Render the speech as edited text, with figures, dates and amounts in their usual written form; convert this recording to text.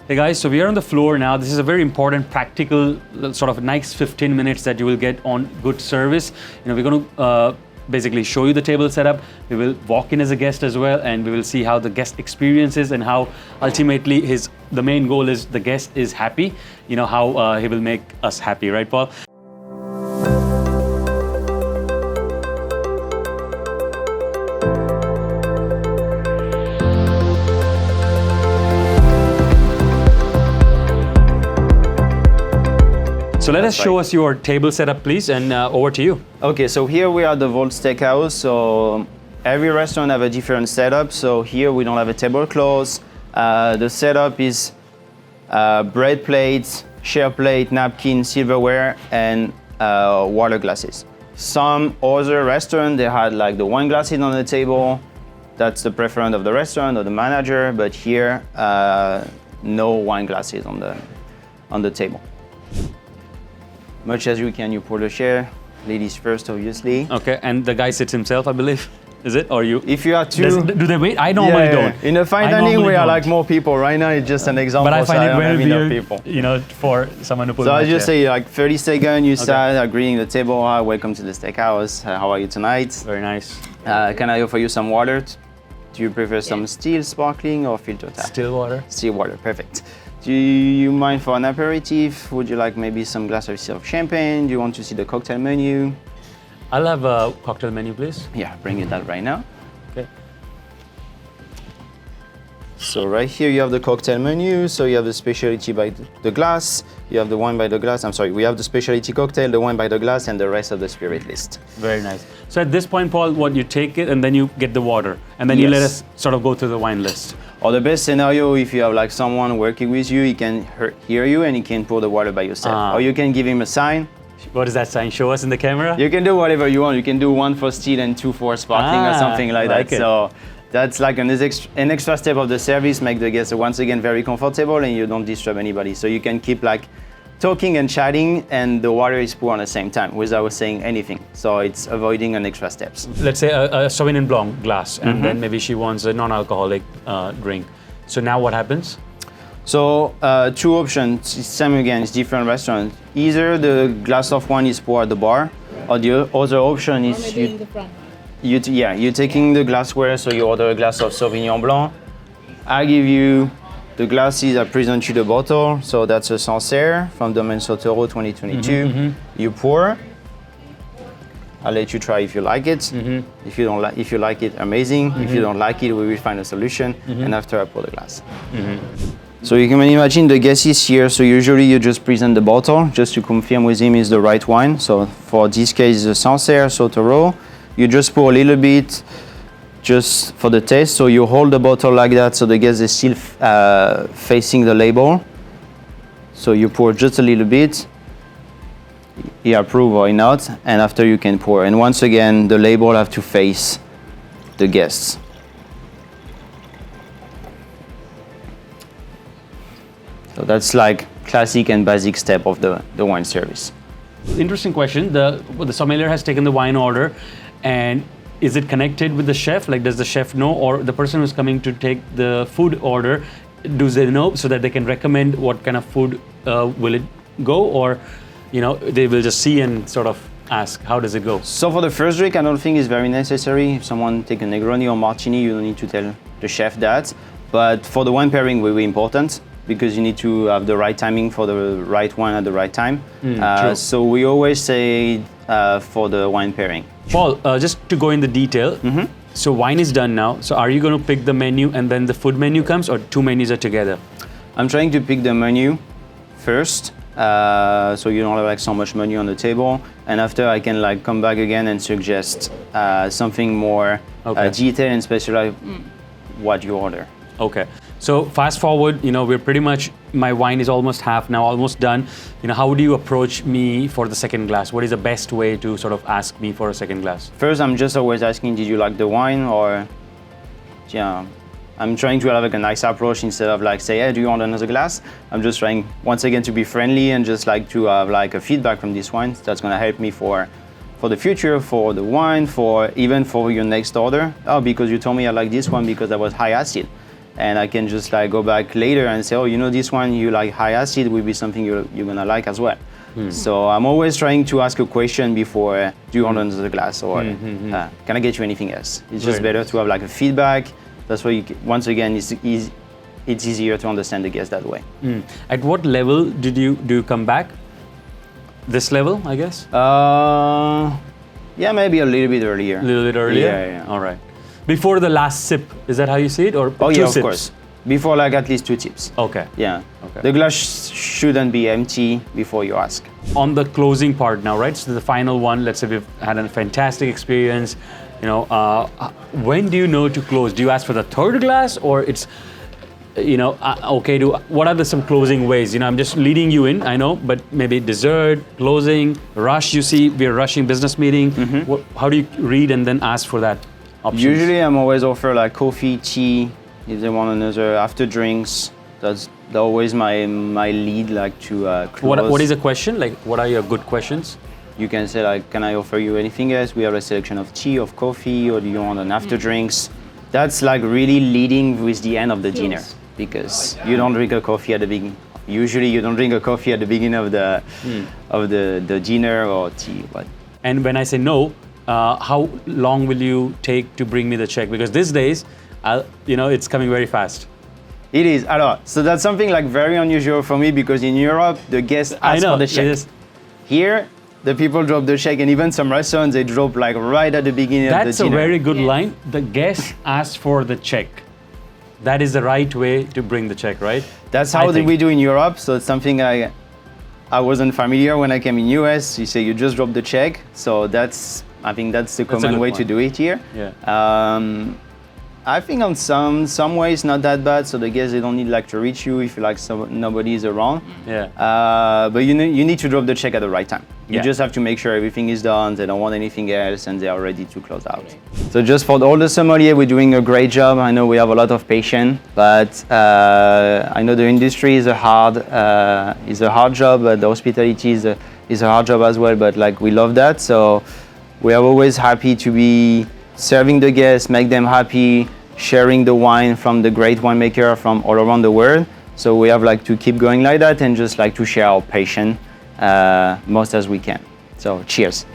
Hey guys, so we are on the floor now. This is a very important, practical, sort of nice 15 minutes that you will get on good service. We're going to basically show you the table setup. We will walk in as a guest as well, and we will see how the guest experience is and how ultimately the main goal is the guest is happy. How he will make us happy, right, Paul? So let us show us your table setup, please, and over to you. Okay, so here we are at the Vault Steakhouse. So every restaurant have a different setup. So here we don't have a tablecloth. The setup is bread plates, share plate, napkin, silverware, and water glasses. Some other restaurants, they had like the wine glasses on the table. That's the preference of the restaurant or the manager, but here, no wine glasses on the table. Much as you can, you pour the chair. Ladies first, obviously. Okay, and the guy sits himself, I believe. Is it? Or you? If you are two... Do they wait? I normally don't. In a fine dining, we are like more people. Right now, it's just an example. But I find it very weird, people. For someone to put So in I just say like 30 seconds, you start greeting the table. Hi, welcome to the steakhouse. How are you tonight? Very nice. Can I offer you some water? Do you prefer some still, sparkling, or filter tap? Still water. Still water, perfect. Do you mind for an aperitif? Would you like maybe some glass of champagne? Do you want to see the cocktail menu? I'll have a cocktail menu, please. Yeah, bring it that right now. Okay. So right here you have the cocktail menu. So you have the specialty by the glass. You have the wine by the glass. I'm sorry, we have the specialty cocktail, the wine by the glass, and the rest of the spirit list. Very nice. So at this point, Paul, you take it and then you get the water, and then you let us sort of go through the wine list. Or the best scenario, if you have like someone working with you, he can hear you and he can pour the water by yourself. Or you can give him a sign. What is that sign? Show us in the camera? You can do whatever you want. You can do 1 for still and 2 for sparkling or something like that. So that's like an extra step of the service, make the guests once again very comfortable and you don't disturb anybody. So you can keep like talking and chatting and the water is poured at the same time without saying anything. So it's avoiding an extra steps. Let's say a Sauvignon Blanc glass and then maybe she wants a non-alcoholic drink. So now what happens? So 2 options, same again, it's different restaurant. Either the glass of wine is poured at the bar or the other option is you're taking the glassware, so you order a glass of Sauvignon Blanc. I give you the glasses, I present you the bottle, so that's a Sancerre from Domaine Sauterreau 2022. You pour. I'll let you try if you like it. If you like it, amazing. If you don't like it, we will find a solution. And after I pour the glass. So you can imagine the guest is here. So usually you just present the bottle just to confirm with him is the right wine. So for this case, the Sancerre Sauterreau. You just pour a little bit just for the taste. So you hold the bottle like that so the guest is still facing the label. So you pour just a little bit. He approve or not, and after you can pour. And once again, the label have to face the guests. So that's like classic and basic step of the wine service. Interesting question. The sommelier has taken the wine order, and is it connected with the chef? Like, does the chef know, or the person who's coming to take the food order, do they know so that they can recommend what kind of food will it go, or they will just see and sort of ask, how does it go? So for the first drink, I don't think it's very necessary. If someone take a Negroni or Martini, you don't need to tell the chef that. But for the wine pairing, very important, because you need to have the right timing for the right wine at the right time. So we always say for the wine pairing. Paul, just to go in the detail, so wine is done now. So are you going to pick the menu and then the food menu comes, or 2 menus are together? I'm trying to pick the menu first, so you don't have like so much menu on the table. And after I can like come back again and suggest something more detailed and specialized what you order. Okay. So fast forward, we're pretty much, my wine is almost half now, almost done. How would you approach me for the second glass? What is the best way to sort of ask me for a second glass? First, I'm just always asking, did you like the wine? Or, I'm trying to have like a nice approach instead of like say, hey, do you want another glass? I'm just trying once again to be friendly and just like to have like a feedback from this wine. That's gonna help me for the future, for the wine, for even for your next order. Oh, because you told me I like this one because that was high acid. and I can just like go back later and say, oh, you know, this one you like high acid will be something you're gonna like as well. So I'm always trying to ask a question before, do you want another glass, or can I get you anything else? It's just better to have like a feedback. That's why once again it's easier to understand the guest that way. At what level do you come back? This level, I guess? Yeah, maybe a little bit earlier. A little bit earlier? Yeah. All right. Before the last sip, is that how you see it? Or oh, two yeah, of sips? course. Before like at least 2 tips. Okay. Yeah. Okay. The glass shouldn't be empty before you ask. On the closing part now, right? So the final one, let's say we've had a fantastic experience. You know, when do you know to close? Do you ask for the third glass, or it's, you know, okay, what are some closing ways? You know, I'm just leading you in, I know, but maybe dessert, closing, rush, you see, we're rushing business meeting. How do you read and then ask for that option? Usually I'm always offer like coffee, tea, if they want another after drinks. That's always my lead, like to close. What is a question? Like, what are your good questions? You can say like, can I offer you anything else? We have a selection of tea, of coffee, or do you want an after drinks? That's like really leading with the end of the dinner, because you don't drink a coffee at the beginning. Usually you don't drink a coffee at the beginning of the dinner or tea. But and when I say no, how long will you take to bring me the check? Because these days, you know, it's coming very fast. It is. So that's something like very unusual for me, because in Europe the guests ask for the check. Here, the people drop the check, and even some restaurants, they drop like right at the beginning of the dinner. That's a very good line. The guest asks for the check. That is the right way to bring the check, right? That's how we do in Europe. So it's something I wasn't familiar when I came in US. You say you just drop the check. So I think that's the common way to do it here. Yeah. I think on some ways not that bad. So the guests, they don't need like to reach you if like nobody is around. Yeah. But you need to drop the check at the right time. You just have to make sure everything is done. They don't want anything else, and they are ready to close out. So just for all the sommelier, we're doing a great job. I know we have a lot of patience, but I know the industry is a hard job. But the hospitality is a hard job as well. But like we love that, so we are always happy to be serving the guests, make them happy, sharing the wine from the great winemaker from all around the world. So we have like to keep going like that, and just like to share our passion most as we can. So cheers.